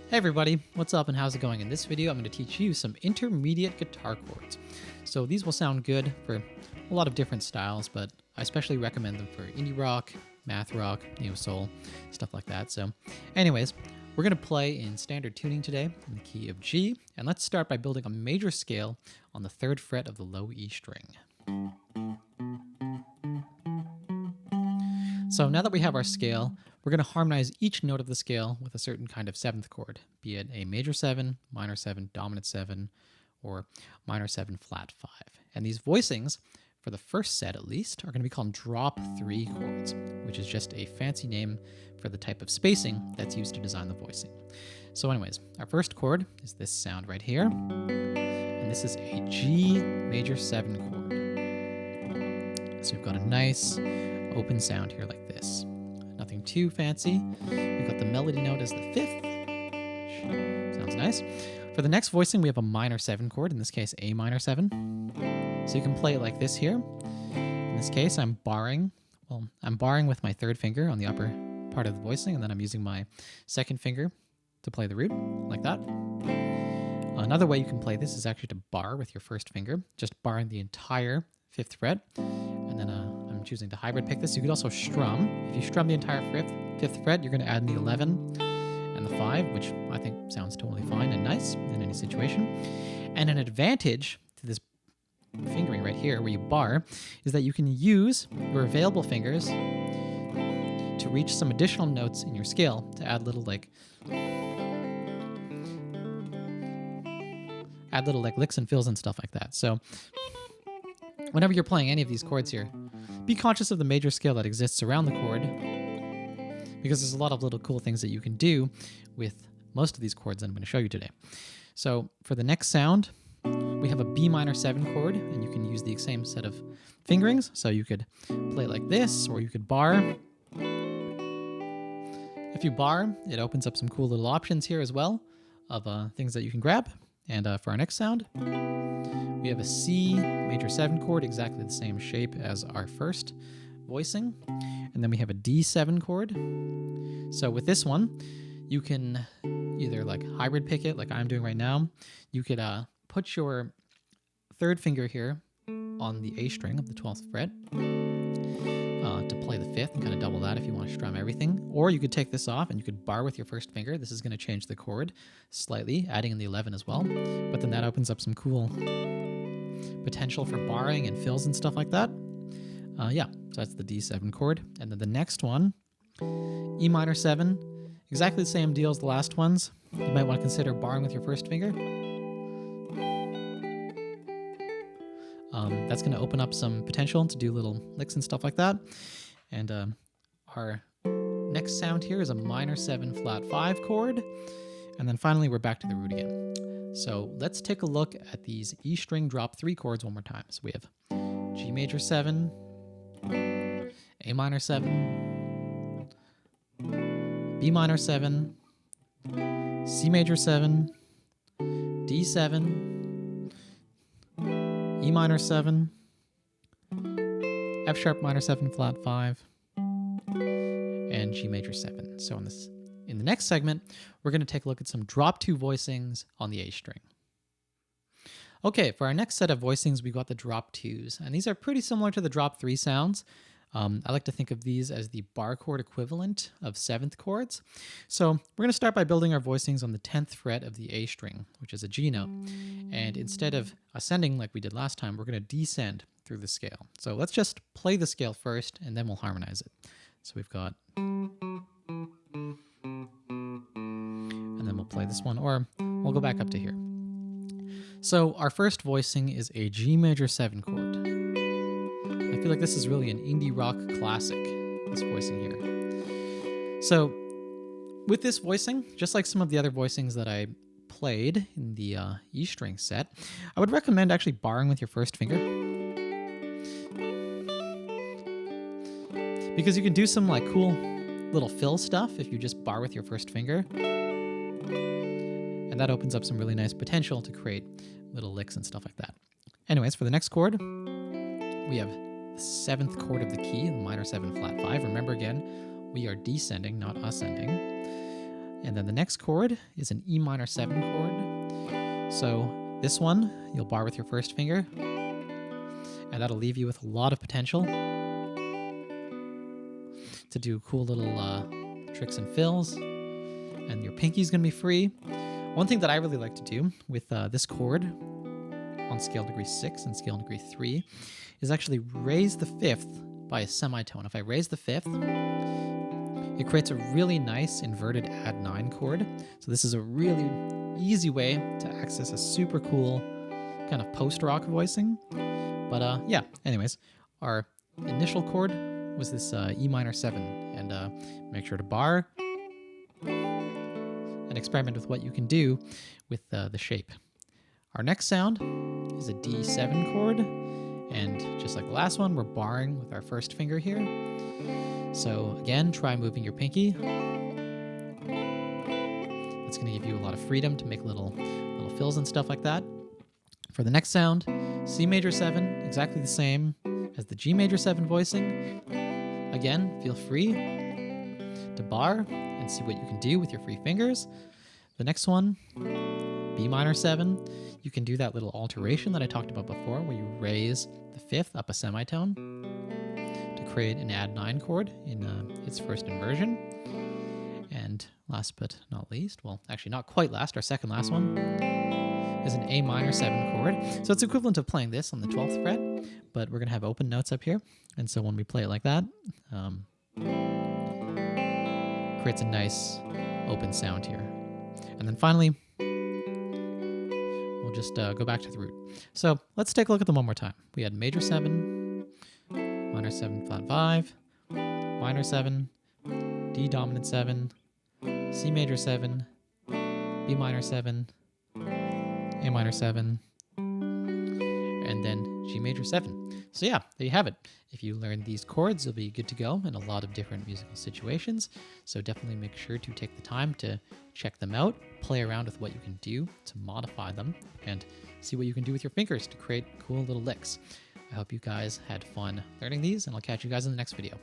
Hey everybody, what's up and how's it going? In this video, I'm going to teach you some intermediate guitar chords. So these will sound good for a lot of different styles, but I especially recommend them for indie rock, math rock, neo soul, stuff like that. So anyways, we're going to play in standard tuning today in the key of G, and let's start by building a major scale on the 3rd fret of the low E string. So now that we have our scale, we're going to harmonize each note of the scale with a certain kind of 7th chord, be it a major 7, minor 7, dominant 7, or minor 7 flat 5. And these voicings, for the first set at least, are going to be called drop 3 chords, which is just a fancy name for the type of spacing that's used to design the voicing. So anyways, our first chord is this sound right here, and this is a G major 7 chord. So we've got a nice open sound here like this. Nothing too fancy. We've got the melody note as the 5th, which sounds nice. For the next voicing, we have a minor 7 chord, in this case A minor 7. So you can play it like this here. In this case, I'm barring with my 3rd finger on the upper part of the voicing, and then I'm using my 2nd finger to play the root, like that. Another way you can play this is actually to bar with your 1st finger, just barring the entire 5th fret, and then I'm choosing to hybrid pick this. You could also strum. If you strum the entire 5th fret, you're going to add in the 11 and the 5, which I think sounds totally fine and nice in any situation. And an advantage to this fingering right here, where you bar, is that you can use your available fingers to reach some additional notes in your scale to add little licks and fills and stuff like that. So whenever you're playing any of these chords here, be conscious of the major scale that exists around the chord, because there's a lot of little cool things that you can do with most of these chords that I'm going to show you today. So for the next sound, we have a B minor 7 chord, and you can use the same set of fingerings. So you could play it like this, or you could bar. If you bar, it opens up some cool little options here as well of things that you can grab. And for our next sound, we have a C major 7 chord, exactly the same shape as our first voicing. And then we have a D7 chord. So with this one, you can either hybrid pick it like I'm doing right now. You could put your 3rd finger here on the A string of the 12th fret to play the 5th and kind of double that if you want to strum everything. Or you could take this off and you could bar with your 1st finger. This is going to change the chord slightly, adding in the 11 as well. But then that opens up some cool potential for barring and fills and stuff like that. So that's the D7 chord. And then the next one, E minor 7, exactly the same deal as the last ones. You might want to consider barring with your 1st finger. That's going to open up some potential to do little licks and stuff like that. And our next sound here is a minor 7 flat 5 chord. And then finally, we're back to the root again. So let's take a look at these E string drop 3 chords one more time. So we have G major 7, A minor 7, B minor 7, C major 7, D7, E minor 7, F sharp minor 7 flat 5, and G major 7. So in the next segment, we're going to take a look at some drop 2 voicings on the A string. Okay, for our next set of voicings, we've got the drop 2s, and these are pretty similar to the drop 3 sounds. I like to think of these as the bar chord equivalent of 7th chords. So we're going to start by building our voicings on the 10th fret of the A string, which is a G note. And instead of ascending like we did last time, we're going to descend through the scale. So let's just play the scale first, and then we'll harmonize it. So we've got... And then we'll play this one, or we'll go back up to here. So our first voicing is a G major 7 chord. I feel like this is really an indie rock classic, this voicing here. So with this voicing, just like some of the other voicings that I played in the E string set, I would recommend actually barring with your 1st finger, because you can do some cool little fill stuff if you just bar with your 1st finger. And that opens up some really nice potential to create little licks and stuff like that. Anyways, for the next chord, we have the 7th chord of the key, the minor 7 flat 5. Remember again, we are descending, not ascending. And then the next chord is an E minor 7 chord. So this one, you'll bar with your first finger, and that'll leave you with a lot of potential to do cool little tricks and fills. And your pinky's gonna be free. One thing that I really like to do with this chord on scale degree 6 and scale degree 3 is actually raise the 5th by a semitone. If I raise the 5th, it creates a really nice inverted add 9 chord. So this is a really easy way to access a super cool kind of post-rock voicing. But yeah, anyways, our initial chord was this E minor 7, and make sure to bar and experiment with what you can do with the shape. Our next sound is a D7 chord, and just like the last one, we're barring with our first finger here. So again, try moving your pinky. That's going to give you a lot of freedom to make little fills and stuff like that. For the next sound, C major 7, exactly the same as the G major 7 voicing. Again, feel free to bar and see what you can do with your free fingers. The next one, B minor 7, you can do that little alteration that I talked about before where you raise the 5th up a semitone to create an add 9 chord in its first inversion. And last but not least, well, actually not quite last, our second last one is an A minor 7 chord. So it's equivalent of playing this on the 12th fret, but we're going to have open notes up here. And so when we play it like that, creates a nice open sound here. And then finally, we'll just go back to the root. So let's take a look at them one more time. We had major 7, minor 7 flat 5, minor 7, D dominant 7, C major 7, B minor 7, A minor 7, and then G major 7. So yeah, there you have it. If you learn these chords, you'll be good to go in a lot of different musical situations. So definitely make sure to take the time to check them out, play around with what you can do to modify them, and see what you can do with your fingers to create cool little licks. I hope you guys had fun learning these, and I'll catch you guys in the next video.